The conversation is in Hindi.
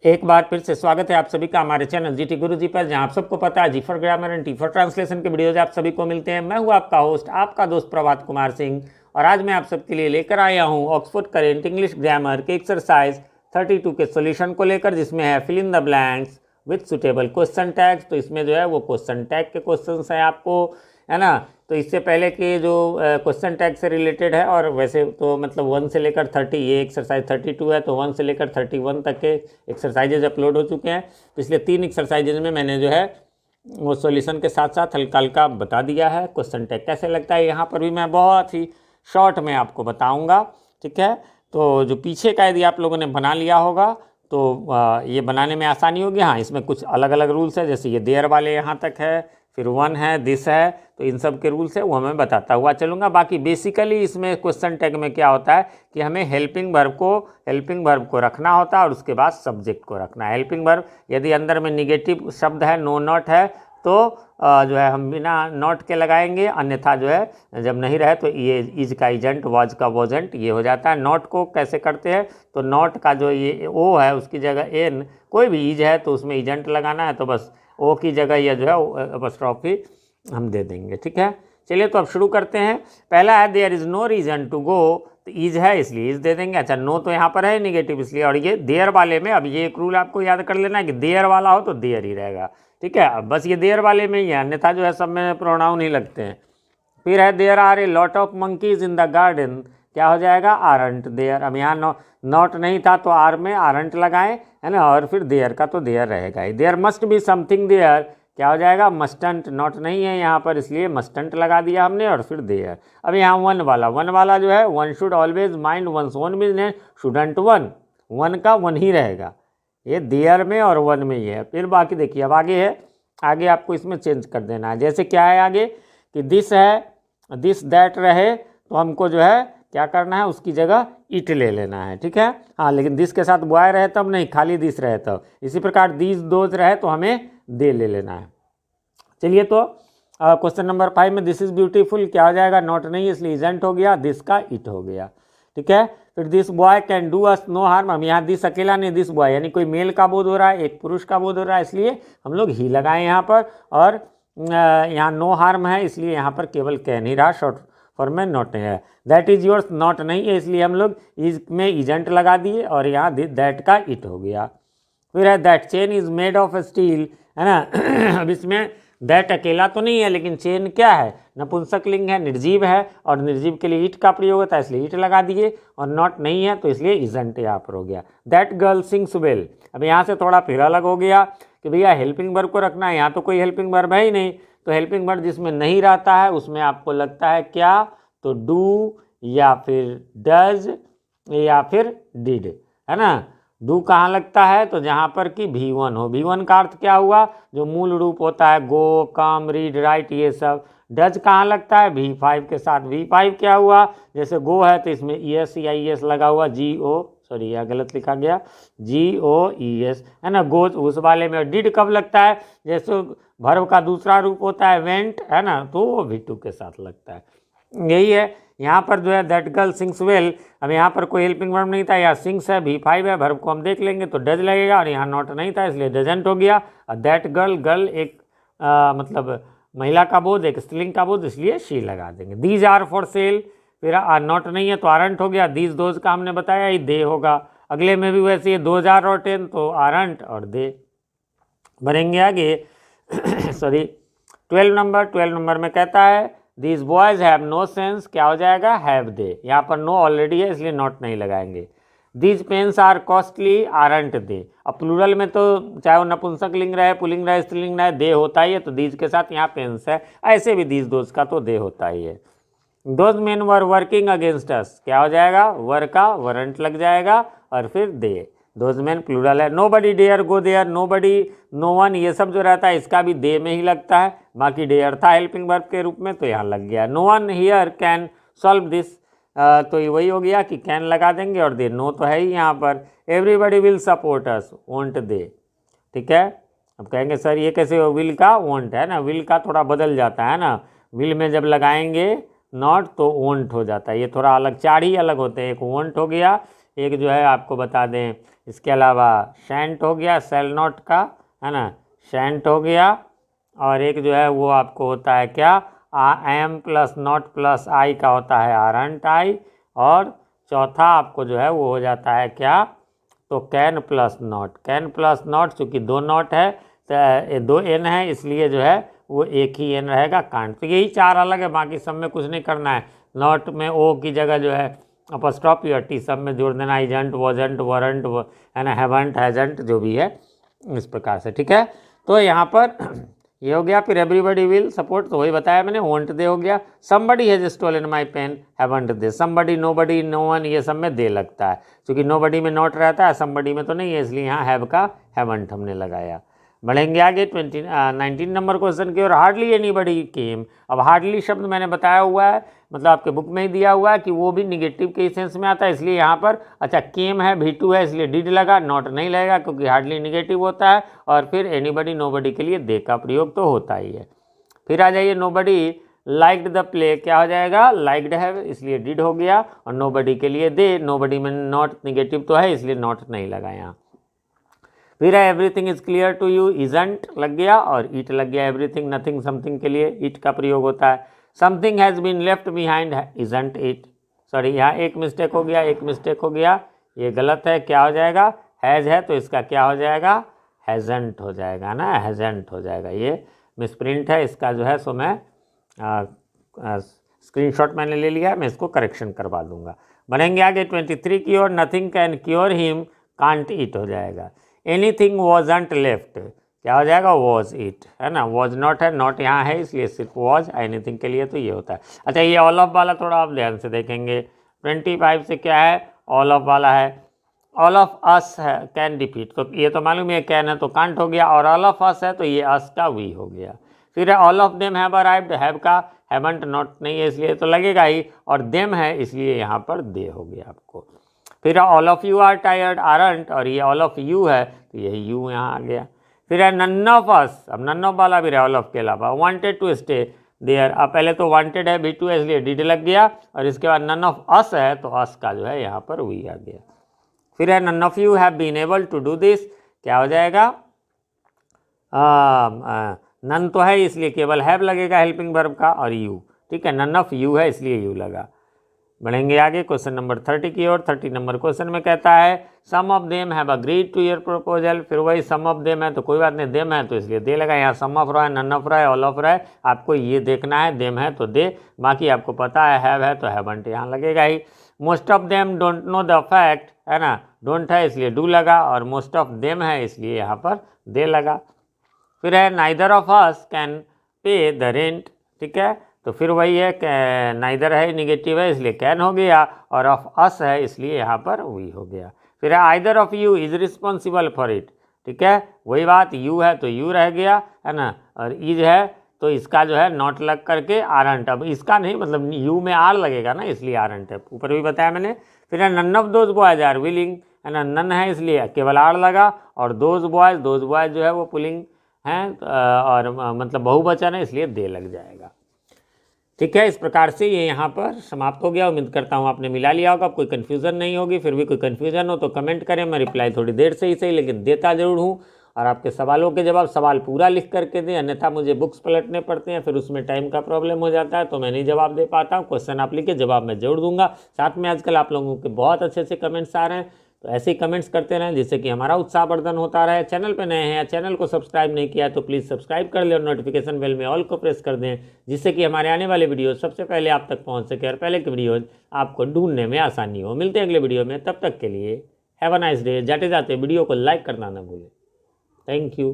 एक बार फिर से स्वागत है आप सभी का हमारे चैनल जीटी गुरुजी पर, जहां आप सबको पता है G for grammar and T for translation के वीडियोज आप सभी को मिलते हैं। मैं हूं आपका होस्ट, आपका दोस्त प्रभात कुमार सिंह, और आज मैं आप सबके लिए लेकर आया हूं ऑक्सफोर्ड करेंट इंग्लिश ग्रामर के एक्सरसाइज 32 के सोल्यूशन को लेकर, जिसमें है fill in the blanks with suitable question tags. तो इसमें जो है वो क्वेश्चन टैग के क्वेश्चन हैं आपको, है ना। तो इससे पहले के जो क्वेश्चन टैग से रिलेटेड है, और वैसे तो मतलब 1 से लेकर 30, ये एक्सरसाइज 32 है, तो 1 से लेकर 31 तक के एक्सरसाइजेज अपलोड हो चुके हैं। पिछले 3 एक्सरसाइजेज में मैंने जो है वो सॉल्यूशन के साथ साथ हल्का हल्का बता दिया है क्वेश्चन टैग कैसे लगता है। यहाँ पर भी मैं बहुत ही शॉर्ट में आपको बताऊँगा, ठीक है। तो जो पीछे का यदि आप लोगों ने बना लिया होगा तो ये बनाने में आसानी होगी। हाँ, इसमें कुछ अलग अलग रूल्स है, जैसे ये देयर वाले यहाँ तक है, फिर 1 है, दिस है, तो इन सब के रूल्स है वो मैं बताता हुआ चलूँगा। बाकी बेसिकली इसमें क्वेश्चन टैग में क्या होता है कि हमें हेल्पिंग वर्ब को रखना होता है और उसके बाद सब्जेक्ट को रखना है। हेल्पिंग वर्ब यदि अंदर में निगेटिव शब्द है, नो नॉट है, तो जो है हम बिना नॉट के लगाएंगे, अन्यथा जो है जब नहीं रहे तो ये इज का इजेंट, वाज का वॉजेंट, ये हो जाता है। नॉट को कैसे करते हैं, तो नॉट का जो ये ओ है उसकी जगह एन, कोई भी इज है तो उसमें इजेंट लगाना है, तो बस ओ की जगह ये जो है अपॉस्ट्रोफी हम दे देंगे, ठीक है। चलिए तो अब शुरू करते हैं। पहला है there is no reason to go, तो ईज है इसलिए इज दे देंगे। अच्छा, नो तो यहाँ पर है निगेटिव इसलिए, और ये देयर वाले में अब ये एक रूल आपको याद कर लेना है कि देयर वाला हो तो देयर ही रहेगा, ठीक है। अब बस ये देयर वाले में ही है, अन्यथा जो है सब में प्रोनाउन ही लगते हैं। फिर है there are a lot of monkeys in the garden, क्या हो जाएगा आरंट देयर। अब यहाँ नॉट नहीं था तो आर में आरंट लगाएं, है ना, और फिर देयर का तो देयर रहेगा ही। There must be something there, क्या हो जाएगा मस्टंट, नॉट नहीं है यहाँ पर इसलिए मस्टंट लगा दिया हमने, और फिर देयर। अब यहाँ वन वाला जो है, one should always mind one's own business, shouldn't one का वन ही रहेगा, ये देयर में और वन में ही है। फिर बाकी देखिए अब आगे है, आगे आपको इसमें चेंज कर देना है। जैसे क्या है आगे कि दिस है, दिस दैट रहे तो हमको जो है क्या करना है, उसकी जगह इट ले लेना है, ठीक है। हाँ, लेकिन दिस के साथ बॉय रहे तब नहीं, खाली दिस रहे तब। इसी प्रकार दीज दोज रहे तो हमें दे ले लेना है। चलिए तो क्वेश्चन नंबर 5 में दिस इज़ ब्यूटीफुल, क्या हो जाएगा नॉट नहीं इसलिए इजेंट हो गया, दिस का इट हो गया, ठीक है। फिर this boy can do us know harm, हम यहाँ दिस अकेला नहीं, दिस बॉय यानी कोई मेल का बोध हो रहा है, एक पुरुष का बोध हो रहा है, इसलिए हम लोग ही लगाए यहाँ पर। और यहाँ नो हार्म है इसलिए यहाँ पर केवल कैन ही रहा, शॉर्ट फॉर्म में नॉट है। दैट इज योर्स नॉट नहीं है इसलिए हम लोग इज में इजेंट लगा दिए, और यहाँ दैट का इट हो गया। फिर है that chain is made of steel, है ना। अब इसमें दैट अकेला तो नहीं है, लेकिन चेन क्या है, नपुंसक लिंग है, निर्जीव है, और निर्जीव के लिए इट का प्रयोग होता है इसलिए इट लगा दिए, और नॉट नहीं है तो इसलिए इजेंट यहाँ पर हो गया। दैट गर्ल सिंग्स वेल, अब यहाँ से थोड़ा फिर अलग हो गया कि भैया हेल्पिंग वर्ब को रखना है, यहाँ तो कोई हेल्पिंग वर्ब है ही नहीं, तो हेल्पिंग वर्ब जिसमें नहीं रहता है उसमें आपको लगता है क्या, तो डू या फिर डज या फिर डिड, है ना। डू कहाँ लगता है, तो जहाँ पर कि V1 हो। V1 का अर्थ क्या हुआ, जो मूल रूप होता है गो, कम, रीड, राइट, ये सब। डज कहाँ लगता है, V5 के साथ। V5 क्या हुआ, जैसे गो है तो इसमें ES या ES लगा हुआ, सॉरी यह गलत लिखा गया, GOES, है ना, गो उस वाले में। डिड कब लगता है, जैसे वर्ब का दूसरा रूप होता है वेंट, है ना, तो वो V2 के साथ लगता है। यही है यहाँ पर जो है दैट गर्ल सिंग्स वेल, अब यहाँ पर कोई हेल्पिंग वर्ब नहीं था, यहाँ सिंग्स है, V5 है, वर्ब को हम देख लेंगे तो डज लगेगा, और यहाँ नॉट नहीं था इसलिए डजेंट हो गया। और दैट गर्ल एक मतलब महिला का बोध, एक स्त्रीलिंग का बोध, इसलिए शी लगा देंगे। दीज आर फॉर सेल, फिर नॉट नहीं है तो आरंट हो गया। दीज दोज का हमने बताया ही दे होगा। अगले में भी वैसे ही 2000 और 10 तो आरंट और दे बनेंगे आगे। सॉरी 12 नंबर में कहता है These boys have no sense, क्या हो जाएगा have they, यहाँ पर no ऑलरेडी है इसलिए not नहीं लगाएंगे। These pens are costly, aren't they, अब प्लूरल में तो चाहे वो नपुंसक लिंग रहे, पुल्लिंग रहे, स्त्रीलिंग रहे, दे होता ही है, तो these के साथ यहाँ पेंस है, ऐसे भी these दोज का तो दे होता ही है। Those men were working against us, क्या हो जाएगा वर का वरंट लग जाएगा, और फिर दे। दोज मैन प्लूरल है। Nobody dare go there, nobody, no one, ये सब जो रहता है इसका भी दे में ही लगता है। बाकी डेयर था हेल्पिंग वर्ब के रूप में तो यहाँ लग गया। No one here can solve this, तो ये वही हो गया कि कैन लगा देंगे, और दे नो तो है ही यहाँ पर। Everybody will support us, won't they, ठीक है। अब कहेंगे सर ये कैसे हो, विल का वोंट है ना, विल का थोड़ा बदल जाता है ना, विल में जब लगाएंगे नॉट तो वोंट हो जाता है, ये थोड़ा अलग, चार ही अलग होते हैं, एक वोंट हो गया, एक जो है आपको बता दें, इसके अलावा शैंट हो गया सेल नॉट का, है ना, शैंट हो गया, और एक जो है वो आपको होता है क्या, एम प्लस नॉट प्लस आई का होता है आरंट आई, और चौथा आपको जो है वो हो जाता है क्या, तो can plus not. Can plus not चूँकि 2 नॉट है तो 2 एन है, इसलिए जो है वो एक ही एन रहेगा कांट। तो यही 4 अलग है, बाकी सब में कुछ नहीं करना है। नॉट में ओ की जगह जो है अपॉस्ट्रोफी और टी सब में जोड़ देना, इजंट वॉजंट वारंट है ना, हैवंट हैजंट जो भी है इस प्रकार से, ठीक है। तो यहाँ पर ये हो गया। फिर एवरीबडी विल सपोर्ट, तो वही बताया मैंने, वॉन्ट दे हो गया। Somebody has stolen my pen, haven't they. Somebody, nobody, no one, ये सब में दे लगता है, क्योंकि नोबडी में नॉट रहता है, समबडी में तो नहीं है, इसलिए यहाँ हैव का हैवंट हमने लगाया। बढ़ेंगे आगे 19 नंबर क्वेश्चन की ओर। हार्डली एनीबडी केम। अब हार्डली शब्द मैंने बताया हुआ है, मतलब आपके बुक में ही दिया हुआ है कि वो भी निगेटिव के सेंस में आता है, इसलिए यहाँ पर अच्छा केम है, V2 है, इसलिए डिड लगा, नॉट नहीं लगेगा क्योंकि हार्डली निगेटिव होता है। और फिर एनीबडी नोबडी के लिए दे का प्रयोग तो होता ही है। फिर आ जाइए नोबडी लाइक्ड द प्ले, क्या हो जाएगा, लाइक्ड है इसलिए डिड हो गया, और नोबडी के लिए दे, नोबडी में नॉट निगेटिव तो है इसलिए नॉट नहीं लगा यहाँ। फिर है everything is clear to you, isn't लग गया और ईट लग गया। एवरीथिंग नथिंग समथिंग के लिए ईट का प्रयोग होता है। Something has been left behind, isn't it, sorry यहाँ एक मिस्टेक हो गया, एक मिस्टेक हो गया, ये गलत है, क्या हो जाएगा, हैज़ है तो इसका क्या हो जाएगा, हैजेंट हो जाएगा ना, हैजेंट हो जाएगा। ये मिसप्रिंट है इसका जो है, सो मैं स्क्रीनशॉट मैंने ले लिया, मैं इसको करेक्शन करवा दूंगा। बढ़ेंगे आगे 23 की ओर। Nothing can cure him, can't eat हो जाएगा। एनीथिंग वॉजंट लेफ्ट, क्या हो जाएगा, वॉज इट, है ना, वॉज नॉट है, नॉट यहाँ है इसलिए सिर्फ वॉज, एनीथिंग के लिए तो ये होता है। अच्छा ये ऑल ऑफ वाला थोड़ा आप ध्यान से देखेंगे। 25 से क्या है, ऑल ऑफ वाला है। ऑल ऑफ अस है, कैन डिफीट, तो ये तो मालूम है कैन है तो कांट हो गया, और ऑल ऑफ अस है तो ये अस का वी हो गया। फिर है all of them have arrived, have का हैवंट नॉट नहीं है इसलिए तो लगेगा ही, और देम है इसलिए यहाँ पर दे हो गया आपको। फिर all of you are tired, aren't, और ये ऑल ऑफ यू है तो यही यू यहाँ आ गया। फिर है नन ऑफ अस, अब नन ऑफ वाला भी है ऑल ऑफ के अलावा। वांटेड टू स्टे देयर, अब पहले तो वांटेड है V2 है इसलिए डिड लग गया, और इसके बाद नन ऑफ अस है तो अस का जो है यहाँ पर वी आ गया। फिर है none of you have been able to do this, क्या हो जाएगा, नन तो है इसलिए केवल हैव लगेगा हेल्पिंग वर्ब का, और यू, ठीक है, नन ऑफ यू है इसलिए यू लगा। बढ़ेंगे आगे क्वेश्चन नंबर 30 की ओर। 30 नंबर क्वेश्चन में कहता है some of them have agreed to your proposal. फिर वही सम ऑफ देम है तो कोई बात नहीं, देम है तो इसलिए दे लगा। यहाँ सम ऑफ रहा है, नन ऑफ रहा है, ऑल ऑफ रहा है, आपको ये देखना है, देम है तो दे, बाकी आपको पता है हैव है तो हैवंट यहाँ लगेगा ही। Most of them don't know the fact, है ना, डोंट है इसलिए डू लगा, और मोस्ट ऑफ देम है इसलिए यहाँ पर दे लगा। फिर है neither of us can pay the rent, ठीक है, तो फिर वही है, नाइदर है निगेटिव है इसलिए कैन हो गया, और ऑफ अस है इसलिए यहाँ पर वी हो गया। फिर है either of you is responsible for it, ठीक है, वही बात, यू है तो यू रह गया, है ना, और इज है तो इसका जो है नॉट लग करके आरंट, अब इसका नहीं, मतलब यू में आर लगेगा ना इसलिए आरंट है, ऊपर भी बताया मैंने। फिर है none of those boys are willing, है ना, नन है इसलिए केवल आर लगा, और दोज बॉयज जो है वो पुलिंग हैं, और मतलब बहुवचन है इसलिए दे लग जाएगा। ठीक है, इस प्रकार से ये यहाँ पर समाप्त हो गया। उम्मीद करता हूँ आपने मिला लिया होगा, कोई कन्फ्यूज़न नहीं होगी। फिर भी कोई कन्फ्यूज़न हो तो कमेंट करें, मैं रिप्लाई थोड़ी देर से ही सही लेकिन देता ज़रूर हूँ। और आपके सवालों के जवाब सवाल पूरा लिख करके दें, अन्यथा मुझे बुक्स पलटने पड़ते हैं, फिर उसमें टाइम का प्रॉब्लम हो जाता है तो मैं नहीं जवाब दे पाता हूँ। क्वेश्चन आप लिखे, जवाब मैं जरूर दूंगा। साथ में आजकल आप लोगों के बहुत अच्छे अच्छे कमेंट्स आ रहे हैं, तो ऐसे ही कमेंट्स करते रहें जिससे कि हमारा उत्साहवर्धन होता रहे। चैनल पे नए हैं या चैनल को सब्सक्राइब नहीं किया तो प्लीज़ सब्सक्राइब कर लें और नोटिफिकेशन बेल में ऑल को प्रेस कर दें, जिससे कि हमारे आने वाले वीडियो सबसे पहले आप तक पहुंच सके और पहले के वीडियो आपको ढूंढने में आसानी हो। मिलते हैं अगले वीडियो में, तब तक के लिए हैव अ नाइस डे। जाते जाते वीडियो को लाइक करना ना भूलें। Thank you.